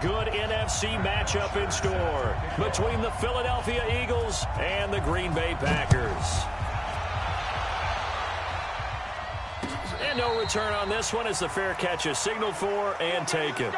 good NFC matchup in store between the Philadelphia Eagles and the Green Bay Packers. And no return on this one as the fair catch is signaled for and taken.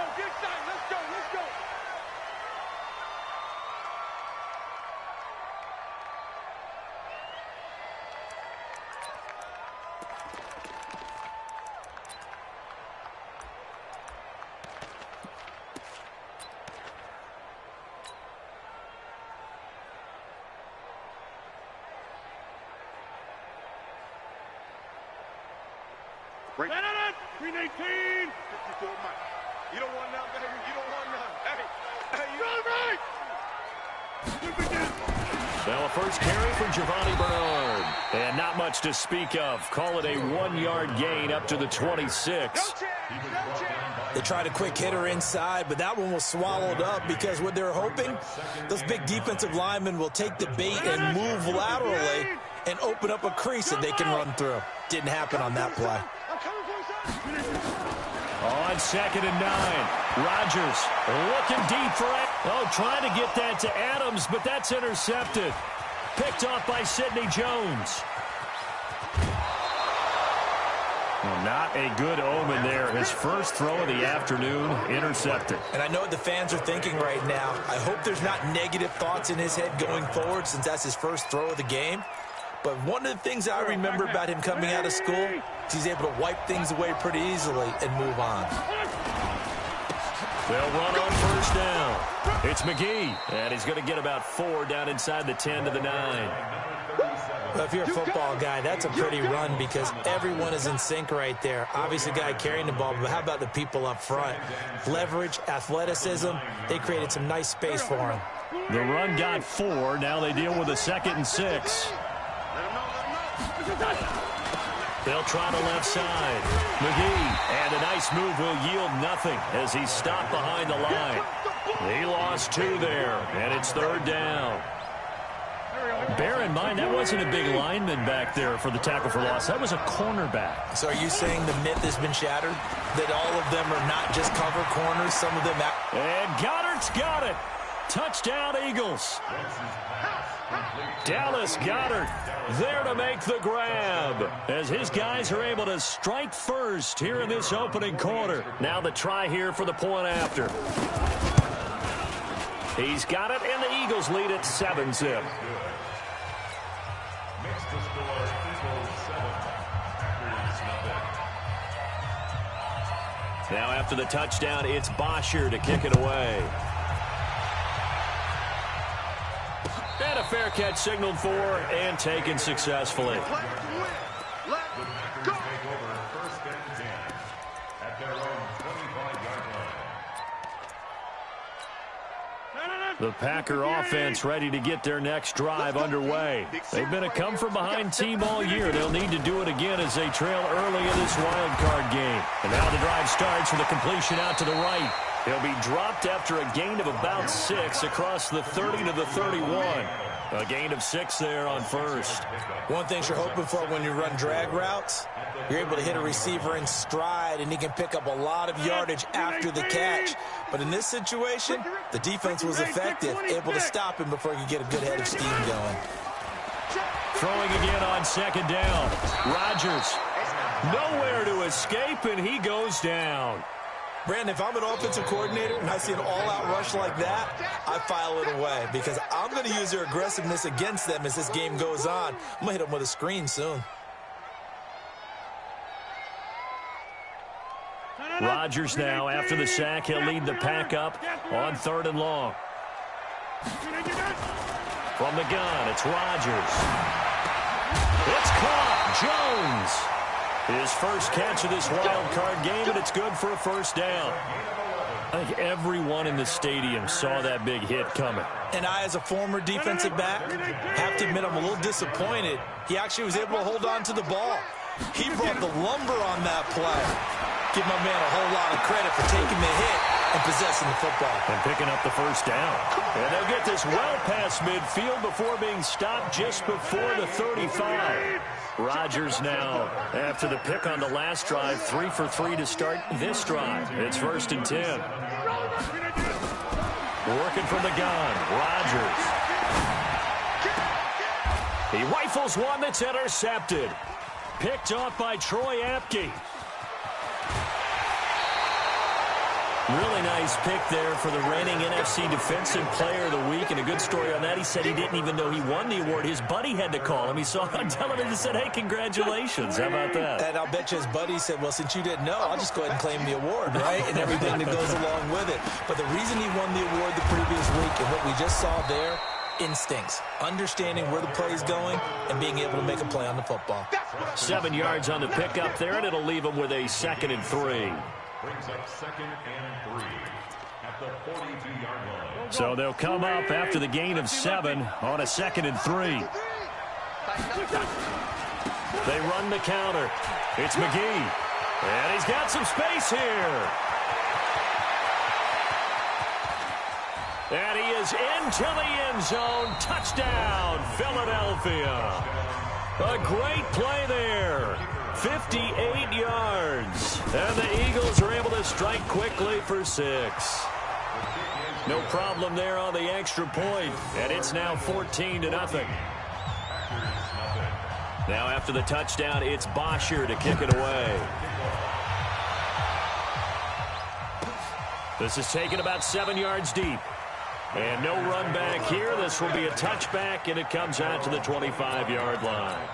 Green 18. 54 Mike. You don't want none, baby. You don't want none. Hey, you right. Well, a first carry from Giovanni Bernard. And not much to speak of. Call it a 1-yard gain up to the 26. They tried a quick hitter inside, but that one was swallowed up because what they're hoping, those big defensive linemen will take the bait and move laterally and open up a crease that they can run through. Didn't happen on that play. On 2nd and 9, Rodgers looking deep for it. Oh, trying to get that to Adams, but that's intercepted. Picked off by Sidney Jones. Well, not a good omen there. His first throw of the afternoon, intercepted. And I know what the fans are thinking right now. I hope there's not negative thoughts in his head going forward since that's his first throw of the game. But one of the things I remember about him coming out of school is he's able to wipe things away pretty easily and move on. They'll run on first down. It's McGee, and he's going to get about 4 down inside the 10 to the 9. Well, if you're a football guy, that's a pretty run because everyone is in sync right there. Obviously, the guy carrying the ball, but how about the people up front? Leverage, athleticism, they created some nice space for him. The run got 4. Now they deal with a 2nd and 6. They'll try the left side. McGee, and a nice move will yield nothing as he's stopped behind the line. He lost 2 there, and it's 3rd down. Bear in mind, that wasn't a big lineman back there for the tackle for loss. That was a cornerback. So are you saying the myth has been shattered? That all of them are not just cover corners, some of them... And Goddard's got it. Touchdown, Eagles. Dallas Goedert there to make the grab as his guys are able to strike first here in this opening quarter. Now the try here for the point after. He's got it, and the Eagles lead at 7-zip. Now after the touchdown, it's Bosher to kick it away. And a fair catch signaled for and taken successfully. The Packer offense ready to get their next drive underway. They've been a come-from-behind team all year. They'll need to do it again as they trail early in this wild card game. And now the drive starts with a completion out to the right. He'll be dropped after a gain of about 6 across the 30 to the 31. A gain of 6 there on first. One thing you're hoping for when you run drag routes, you're able to hit a receiver in stride, and he can pick up a lot of yardage after the catch. But in this situation, the defense was effective, able to stop him before he could get a good head of steam going. Throwing again on 2nd down. Rodgers nowhere to escape, and he goes down. Brandon, if I'm an offensive coordinator and I see an all-out rush like that, I file it away because I'm going to use their aggressiveness against them as this game goes on. I'm going to hit them with a screen soon. Rodgers now, after the sack, he'll lead the pack up on 3rd and long. From the gun, it's Rodgers. It's caught. Jones. His first catch of this wild card game, and it's good for a first down. I think everyone in the stadium saw that big hit coming. And I, as a former defensive back, have to admit I'm a little disappointed. He actually was able to hold on to the ball. He brought the lumber on that play. Give my man a whole lot of credit for taking the hit and possessing the football. And picking up the first down. And they'll get this well past midfield before being stopped just before the 35. Rodgers now, after the pick on the last drive, 3 for 3 to start this drive. It's 1st and 10. Working from the gun. Rodgers. He rifles one that's intercepted. Picked off by Troy Apke. Really nice pick there for the reigning NFC Defensive Player of the Week. And a good story on that, he said he didn't even know he won the award. His buddy had to call him. He saw it on television and said, hey, congratulations. How about that? And I'll bet you his buddy said, well, since you didn't know, I'll just go ahead and claim the award, right? And everything that goes along with it. But the reason he won the award the previous week and what we just saw there, instincts, understanding where the play is going and being able to make a play on the football. 7 yards on the pickup there, and it'll leave him with a 2nd and 3. Brings up 2nd and 3 at the 42-yard line. So they'll come up after the gain of 7 on a 2nd and 3. They run the counter. It's McGee. And he's got some space here. And he is into the end zone. Touchdown, Philadelphia. A great play there. 58 yards. And the Eagles are able to strike quickly for 6. No problem there on the extra point. And it's now 14-0. Now after the touchdown, it's Bosher to kick it away. This is taken about 7 yards deep. And no run back here. This will be a touchback, and it comes out to the 25-yard line.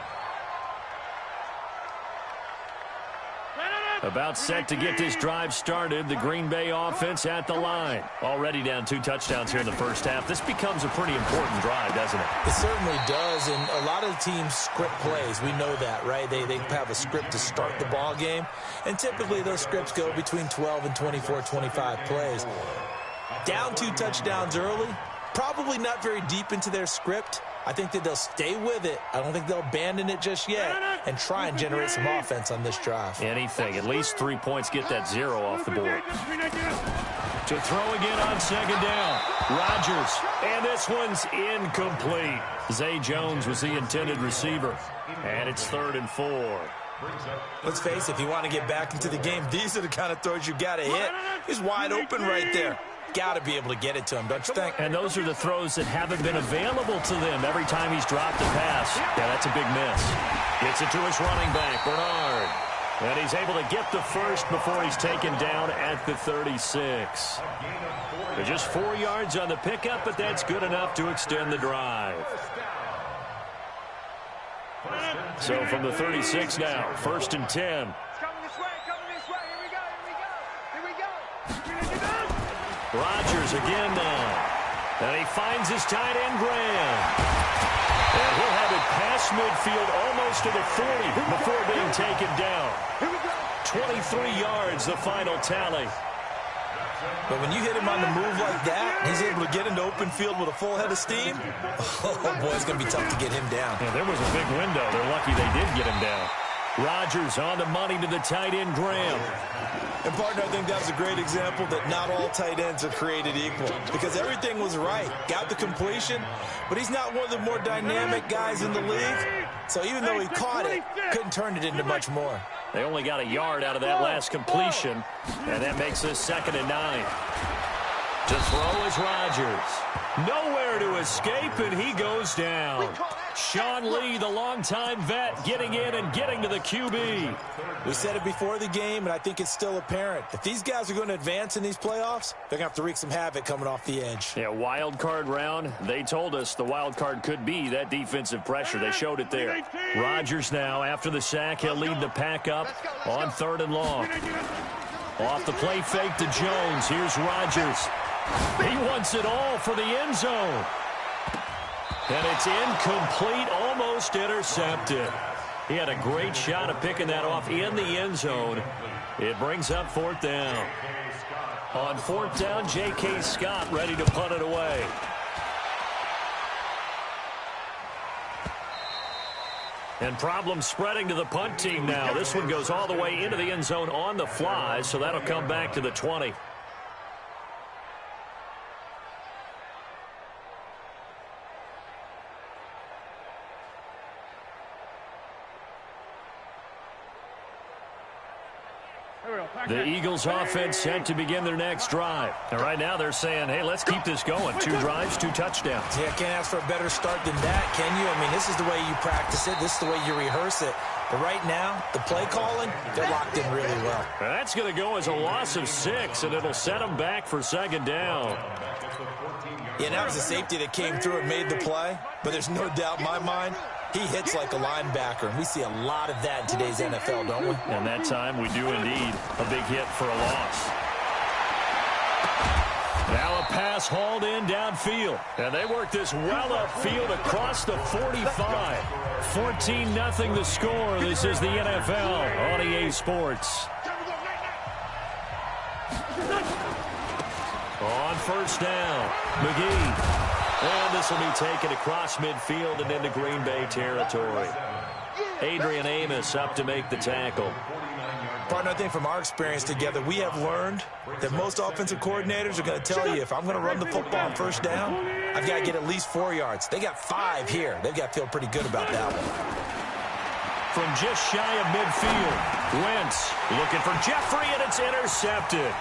About set to get this drive started. The Green Bay offense at the line. Already down 2 touchdowns here in the first half. This becomes a pretty important drive, doesn't it? It certainly does, and a lot of teams script plays. We know that, right? They have a script to start the ball game, and typically those scripts go between 12 and 24, 25 plays. Down 2 touchdowns early, probably not very deep into their script. I think that they'll stay with it. I don't think they'll abandon it just yet and try and generate some offense on this drive. Anything. At least 3 points, get that 0 off the board. To throw again on 2nd down. Rodgers. And this one's incomplete. Zay Jones was the intended receiver. And it's 3rd and 4. Let's face it, if you want to get back into the game, these are the kind of throws you got to hit. He's wide open right there. Got to be able to get it to him, don't you think? And those are the throws that haven't been available to them every time he's dropped a pass. Yeah, that's a big miss. Gets it to his running back, Bernard. And he's able to get the first before he's taken down at the 36. They're just 4 yards on the pickup, but that's good enough to extend the drive. So from the 36 now, 1st and 10. Rodgers again now. And he finds his tight end, Graham. And he'll have it past midfield almost to the 40 before being taken down. 23 yards, the final tally. But when you hit him on the move like that, he's able to get into open field with a full head of steam. Oh, boy, it's going to be tough to get him down. Yeah, there was a big window. They're lucky they did get him down. Rodgers on the money to the tight end, Graham. And, partner, I think that was a great example that not all tight ends are created equal because everything was right. Got the completion, but he's not one of the more dynamic guys in the league. So even though he caught it, couldn't turn it into much more. They only got a yard out of that last completion, and that makes this 2nd and 9. To throw is Rodgers. Nowhere to escape, and he goes down. Sean Lee, the longtime vet, getting in and getting to the QB. We said it before the game, and I think it's still apparent. If these guys are going to advance in these playoffs, they're going to have to wreak some havoc coming off the edge. Yeah, wild card round. They told us the wild card could be that defensive pressure. They showed it there. Rodgers now, after the sack, he'll lead the pack up on 3rd and long. Off the play fake to Jones. Here's Rodgers. He wants it all for the end zone. And it's incomplete, almost intercepted. He had a great shot at picking that off in the end zone. It brings up 4th down. On 4th down, J.K. Scott ready to punt it away. And problems spreading to the punt team now. This one goes all the way into the end zone on the fly, so that'll come back to the 20. The Eagles offense set to begin their next drive. And right now they're saying, hey, let's keep this going. 2 drives, 2 touchdowns. Yeah, can't ask for a better start than that, can you? I mean, this is the way you practice it. This is the way you rehearse it. But right now, the play calling, they're locked in really well. That's going to go as a loss of 6, and it'll set them back for 2nd down. Yeah, that was a safety that came through and made the play. But there's no doubt in my mind, he hits like a linebacker. And we see a lot of that in today's NFL, don't we? And that time we do indeed. A big hit for a loss. Now a pass hauled in downfield. And they work this well upfield across the 45. 14-0 the score. This is the NFL on EA Sports. On 1st down, McGee. And this will be taken across midfield and into Green Bay territory. Adrian Amos up to make the tackle. Partner, I think from our experience together, we have learned that most offensive coordinators are going to tell you, if I'm going to run the football on 1st down, I've got to get at least 4 yards. They got 5 here. They've got to feel pretty good about that one. From just shy of midfield, Wentz looking for Jeffrey, and it's intercepted.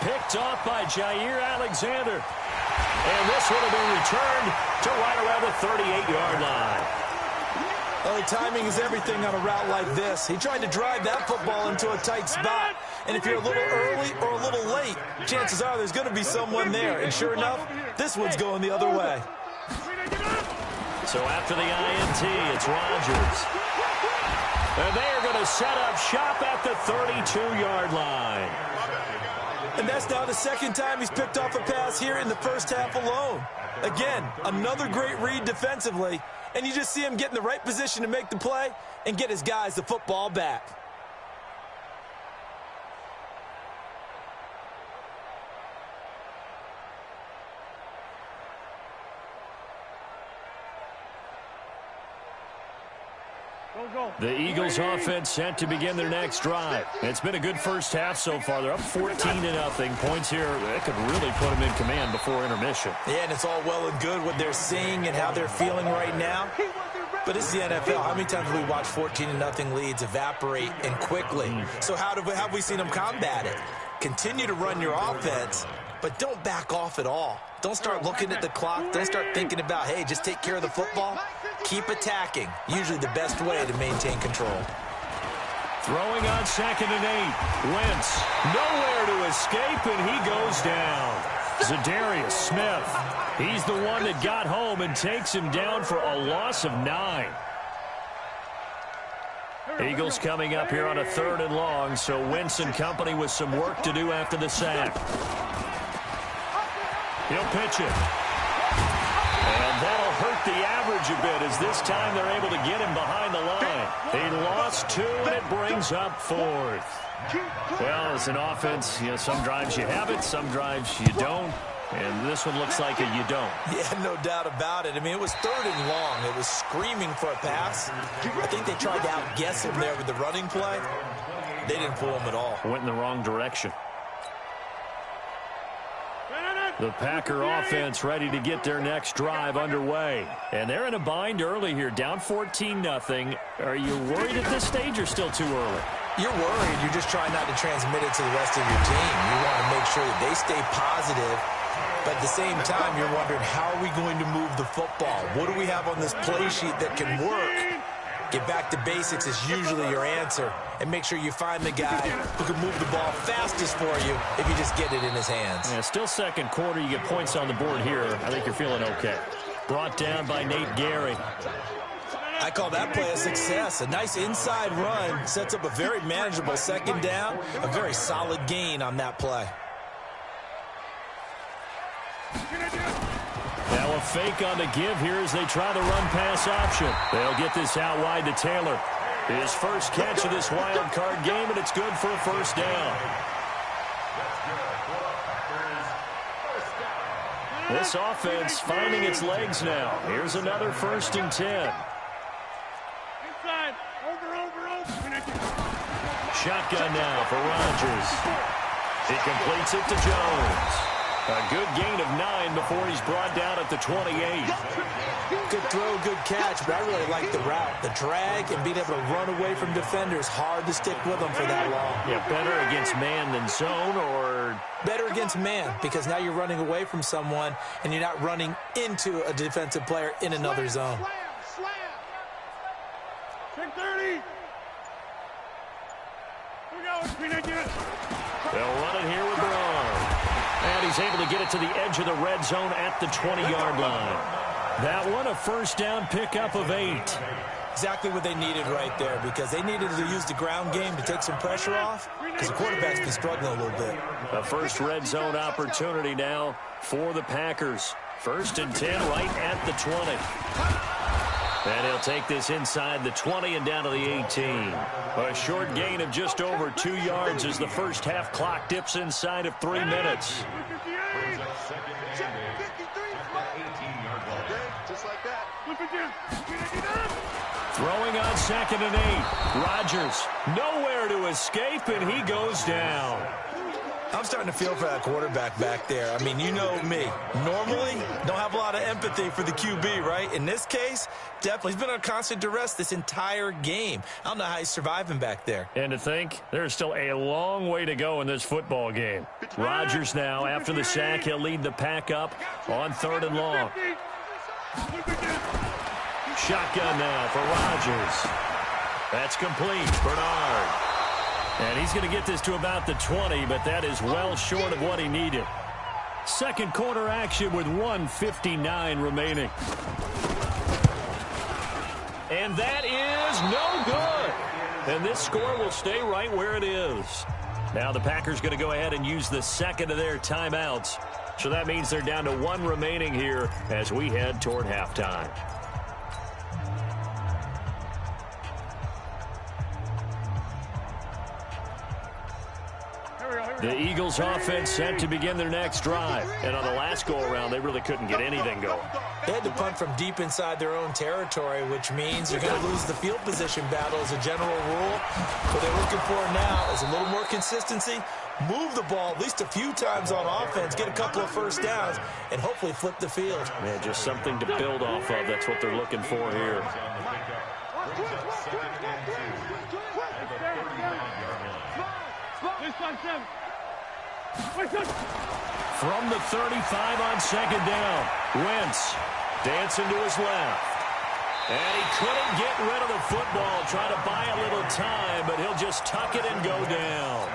Picked off by Jair Alexander. And this one will be returned to right around the 38-yard line. Oh, timing is everything on a route like this. He tried to drive that football into a tight spot. And if you're a little early or a little late, chances are there's going to be someone there. And sure enough, this one's going the other way. So after the INT, it's Rodgers. And they are going to set up shop at the 32-yard line. And that's now the 2nd time he's picked off a pass here in the 1st half alone. Again, another great read defensively, and you just see him get in the right position to make the play and get his guys the football back. The Eagles offense set to begin their next drive. It's been a good 1st half so far. They're up 14-0. Points here, that could really put them in command before intermission. Yeah, and it's all well and good what they're seeing and how they're feeling right now. But it's the NFL. How many times have we watched 14-0 leads evaporate and quickly? So how have we seen them combat it? Continue to run your offense, but don't back off at all. Don't start looking at the clock. Don't start thinking about, hey, just take care of the football. Keep attacking. Usually the best way to maintain control. Throwing on 2nd and 8. Wentz nowhere to escape, and he goes down. Zadarius Smith. He's the one that got home and takes him down for a loss of 9. Eagles coming up here on a 3rd and long, so Wentz and company with some work to do after the sack. He'll pitch it. And that'll hurt the average a bit as this time they're able to get him behind the line. He lost 2, and it brings up 4th. Well, as an offense, you know, some drives you have it, some drives you don't. And this one looks like a you don't. Yeah, no doubt about it. I mean, it was 3rd and long. It was screaming for a pass. I think they tried to outguess him there with the running play. They didn't fool him at all. Went in the wrong direction. The Packer offense ready to get their next drive underway. And they're in a bind early here, down 14-0. Are you worried at this stage or still too early? You're worried. You're just trying not to transmit it to the rest of your team. You want to make sure that they stay positive. But at the same time, you're wondering, how are we going to move the football? What do we have on this play sheet that can work? Get back to basics is usually your answer. And make sure you find the guy who can move the ball fastest for you if you just get it in his hands. Yeah, still 2nd quarter. You get points on the board here. I think you're feeling okay. Brought down by Nate Gary. I call that play a success. A nice inside run sets up a very manageable 2nd down. A very solid gain on that play. Now a fake on the give here as they try the run-pass option. They'll get this out wide to Taylor. His first catch of this wild card game, and it's good for a 1st down. This offense finding its legs now. Here's another 1st and 10. Shotgun now for Rodgers. He completes it to Jones. A good gain of 9 before before he's brought down at the 28. Good throw, good catch, but I really like the route. The drag and being able to run away from defenders, hard to stick with them for that long. Yeah, better against man than zone, or? Better against man, because now you're running away from someone and you're not running into a defensive player in another zone. Slam. 6:30. They'll run it here with Braun. And he's able to get it to the edge of the red zone at the 20-yard line. That one, a first down pickup of 8. Exactly what they needed right there, because they needed to use the ground game to take some pressure off, because the quarterback's been struggling a little bit. A first red zone opportunity now for the Packers. 1st and 10 right at the 20. And he'll take this inside the 20 and down to the 18. A short gain of just over 2 yards as the first half clock dips inside of 3 minutes. Just like that. Throwing on 2nd and 8. Rodgers nowhere to escape, and he goes down. I'm starting to feel for that quarterback back there. I mean, you know me. Normally, don't have a lot of empathy for the QB, right? In this case, definitely. He's been on constant duress this entire game. I don't know how he's surviving back there. And to think, there's still a long way to go in this football game. Rodgers now, after the sack, he'll lead the pack up on 3rd and long. Shotgun now for Rodgers. That's complete. Bernard. And he's going to get this to about the 20, but that is well short of what he needed. Second quarter action with 1:59 remaining. And that is no good. And this score will stay right where it is. Now the Packers going to go ahead and use the second of their timeouts. So that means they're down to 1 remaining here as we head toward halftime. The Eagles offense set to begin their next drive. And on the last go-around, they really couldn't get anything going. They had to punt from deep inside their own territory, which means you're going to lose the field position battle as a general rule. What they're looking for now is a little more consistency, move the ball at least a few times on offense, get a couple of first downs, and hopefully flip the field. Man, just something to build off of. That's what they're looking for here. From the 35 on 2nd down, Wentz dancing to his left. And he couldn't get rid of the football, trying to buy a little time, but he'll just tuck it and go down.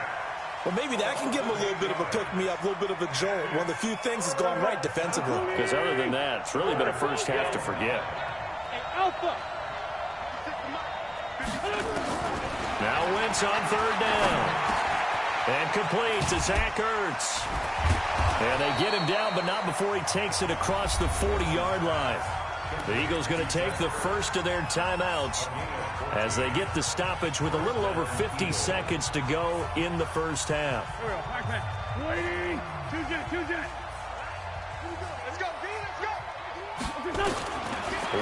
Well, maybe that can give him a little bit of a pick-me-up, a little bit of a jolt. One of the few things that's gone right defensively. Because other than that, it's really been a first half to forget. Now Wentz on 3rd down. And complete to Zach Ertz. And they get him down, but not before he takes it across the 40-yard line. The Eagles going to take the first of their timeouts as they get the stoppage with a little over 50 seconds to go in the first half.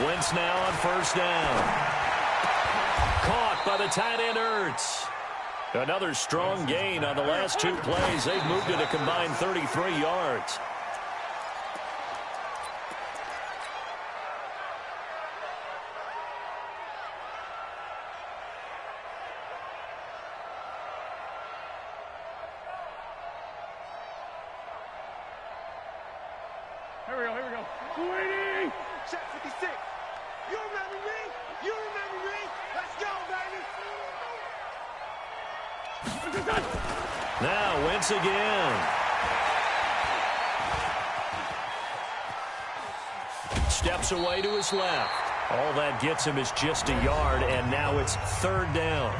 Wentz now on 1st down. Caught by the tight end Ertz. Another strong gain on the last 2 plays. They've moved it a combined 33 yards. Here we go. 280. Check 56. You remember me? Let's go, baby. Now Wentz again. Steps away to his left. All that gets him is just a yard, and now it's 3rd down.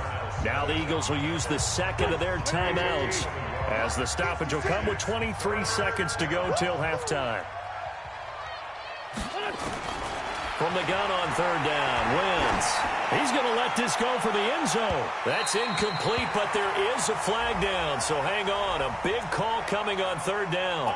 Now the Eagles will use the second of their timeouts as the stoppage will come with 23 seconds to go till halftime. From the gun on 3rd down, Wentz. He's going to let this go for the end zone. That's incomplete, but there is a flag down, so hang on. A big call coming on 3rd down.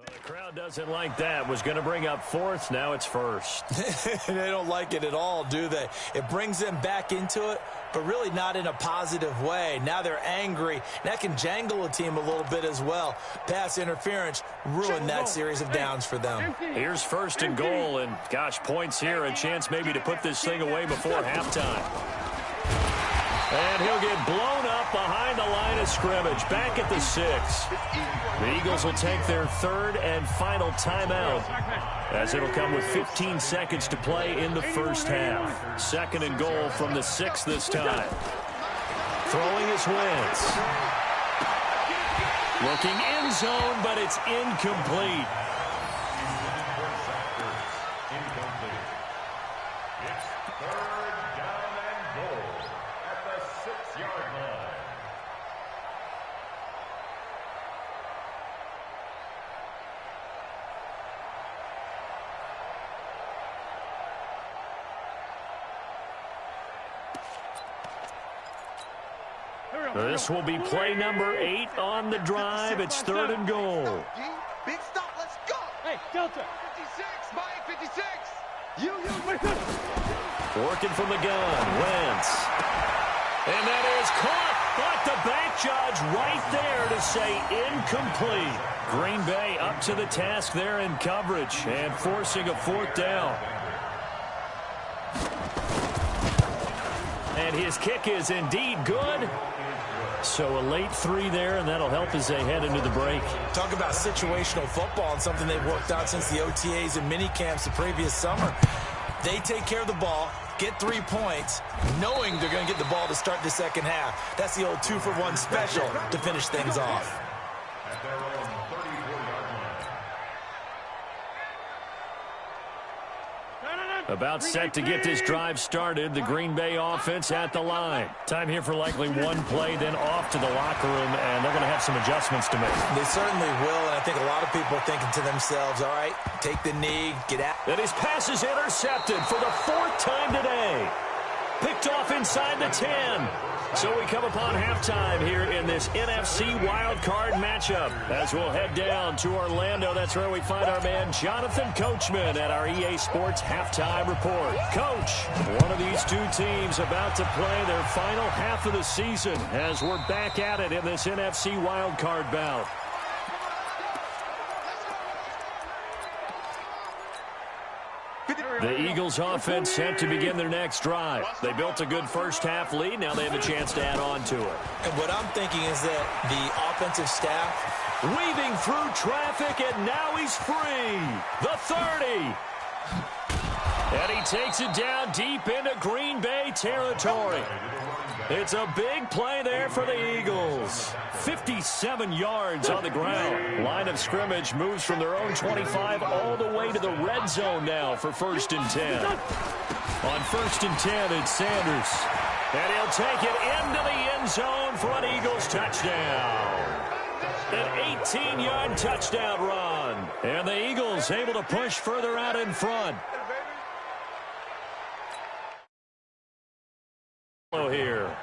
The crowd doesn't like that. Was going to bring up fourth. Now it's first. They don't like it at all, do they? It brings them back into it, but really not in a positive way. Now they're angry. That can jangle a team a little bit as well. Pass interference ruined that series of downs for them. Here's first and goal, and gosh, points here. A chance maybe to put this thing away before halftime. And he'll get blown up behind the line of scrimmage. Back at the 6. The Eagles will take their third and final timeout, as it'll come with 15 seconds to play in the first half. Second and goal from the 6 this time. Throwing is Wentz. Looking end zone, but it's incomplete. This will be play number 8 on the drive. It's third and goal. Big stop, let's go. Hey, Delta. 56, Mike, 56. Working from the gun, Wentz. And that is caught, but the back judge right there to say incomplete. Green Bay up to the task there in coverage and forcing a fourth down. And his kick is indeed good. So a late 3 there, and that'll help as they head into the break. Talk about situational football and something they've worked on since the OTAs and mini camps the previous summer. They take care of the ball, get 3 points, knowing they're going to get the ball to start the second half. That's the old 2-for-1 special to finish things off. About set to get this drive started. The Green Bay offense at the line. Time here for likely one play, then off to the locker room, and they're going to have some adjustments to make. They certainly will, and I think a lot of people are thinking to themselves, all right, take the knee, get out. And his pass is intercepted for the 4th time today. Picked off inside the 10. So we come upon halftime here in this NFC wildcard matchup. As we'll head down to Orlando, that's where we find our man Jonathan Coachman at our EA Sports Halftime Report. Coach, one of these two teams about to play their final half of the season as we're back at it in this NFC wildcard bout. The Eagles offense set to begin their next drive. They built a good first-half lead. Now they have a chance to add on to it. And what I'm thinking is that the offensive staff, weaving through traffic, and now he's free. The 30. And he takes it down deep into Green Bay territory. It's a big play there for the Eagles. 57 yards on the ground. Line of scrimmage moves from their own 25 all the way to the red zone now for 1st and 10. On 1st and 10, it's Sanders. And he'll take it into the end zone for an Eagles touchdown. An 18-yard touchdown run. And the Eagles able to push further out in front. Here.